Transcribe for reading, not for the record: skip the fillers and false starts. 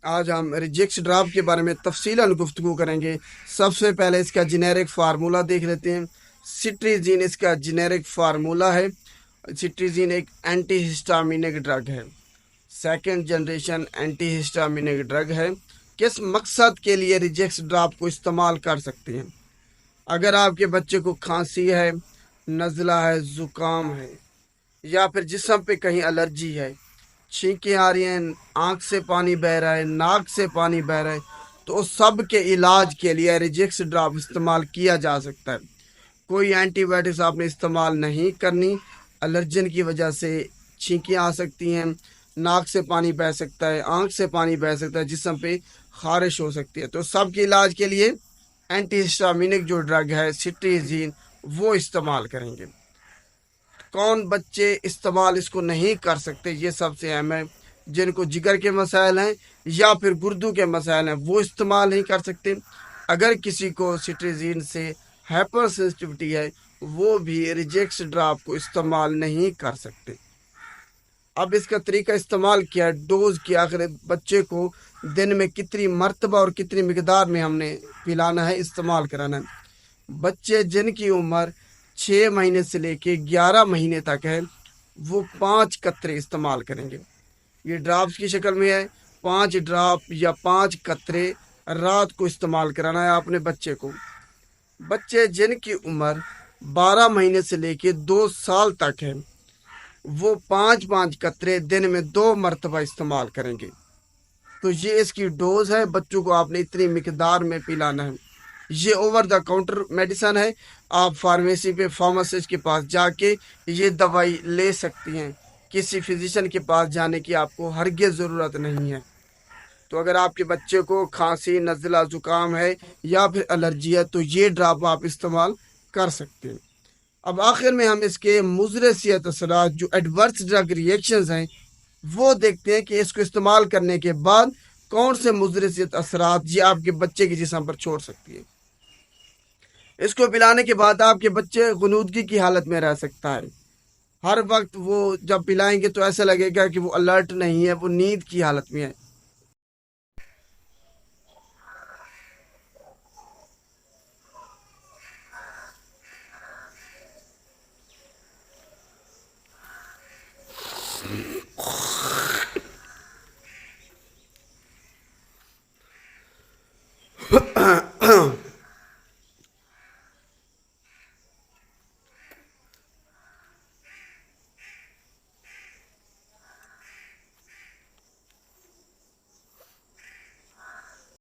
आज हम रिजेक्स ड्राप के बारे में तफसीलन गुफ्तगू करेंगे। सबसे पहले इसका जेनेरिक फार्मूला देख लेते हैं। सिट्रीजीन इसका जेनेरिक फार्मूला है। सिट्रीजीन एक एंटीहिस्टामिनिक ड्रग है, सेकेंड जनरेशन एंटीहिस्टामिनिक ड्रग है। किस मकसद के लिए रिजेक्स ड्राप को इस्तेमाल कर सकते हैं? अगर आपके बच्चे को खांसी है, नज़ला है, ज़ुकाम है, या फिर जिस्म पे कहीं एलर्जी है, छींकें आ रही हैं, आँख से पानी बह रहा है, नाक से पानी बह रहा है, तो सब के इलाज के लिए रिजेक्स ड्राप इस्तेमाल किया जा सकता है। कोई एंटीबायोटिक्स आपने इस्तेमाल नहीं करनी। एलर्जन की वजह से छींकें आ सकती हैं, नाक से पानी बह सकता है, आँख से पानी बह सकता है, जिस्म पे खारिश हो सकती है। तो सब के इलाज के लिए एंटीहिस्टामिनिक जो ड्रग है सिट्रीजीन, वो इस्तेमाल करेंगे। कौन बच्चे इस्तेमाल इसको नहीं कर सकते, ये सबसे अहम है। जिनको जिगर के मसाइल हैं या फिर गुर्दों के मसाइल हैं, वो इस्तेमाल नहीं कर सकते। अगर किसी को सिट्रीजीन से हाइपर सेंसिटिविटी है, वो भी रिजेक्स ड्राप को इस्तेमाल नहीं कर सकते। अब इसका तरीका इस्तेमाल किया, डोज किया, आखिर बच्चे को दिन में कितनी मरतबा और कितनी मिकदार में हमने पिलाना है, इस्तेमाल कराना है। बच्चे जिनकी उम्र 6 महीने से लेके 11 महीने तक है, वो 5 कतरे इस्तेमाल करेंगे। ये ड्राप्स की शक्ल में है। 5 ड्राप या 5 कतरे रात को इस्तेमाल कराना है अपने बच्चे को। बच्चे जिनकी उम्र 12 महीने से लेके 2 साल तक है, वो 5-5 कतरे दिन में 2 मरतबा इस्तेमाल करेंगे। तो ये इसकी डोज है। बच्चों को आपने इतनी मिकदार में पिलाना है। ये ओवर द काउंटर मेडिसन है। आप फार्मेसी पे फार्मासिस्ट के पास जाके ये दवाई ले सकती हैं। किसी फिजिशियन के पास जाने की आपको हरगिज़ ज़रूरत नहीं है। तो अगर आपके बच्चे को खांसी, नज़ला, ज़ुकाम है या फिर एलर्जी है, तो ये ड्राप आप इस्तेमाल कर सकते हैं। अब आखिर में हम इसके मुज़र सेहत असरात, जो एडवर्स ड्रग रिएक्शंस हैं, वो देखते हैं कि इसको इस्तेमाल करने के बाद कौन से मुज़र सेहत असरात ये आपके बच्चे के जिस्म पर छोड़ सकती है। इसको पिलाने के बाद आपके बच्चे गुनूदगी की हालत में रह सकता है। हर वक्त वो जब पिलाएंगे तो ऐसा लगेगा कि वो अलर्ट नहीं है, वो नींद की हालत में है।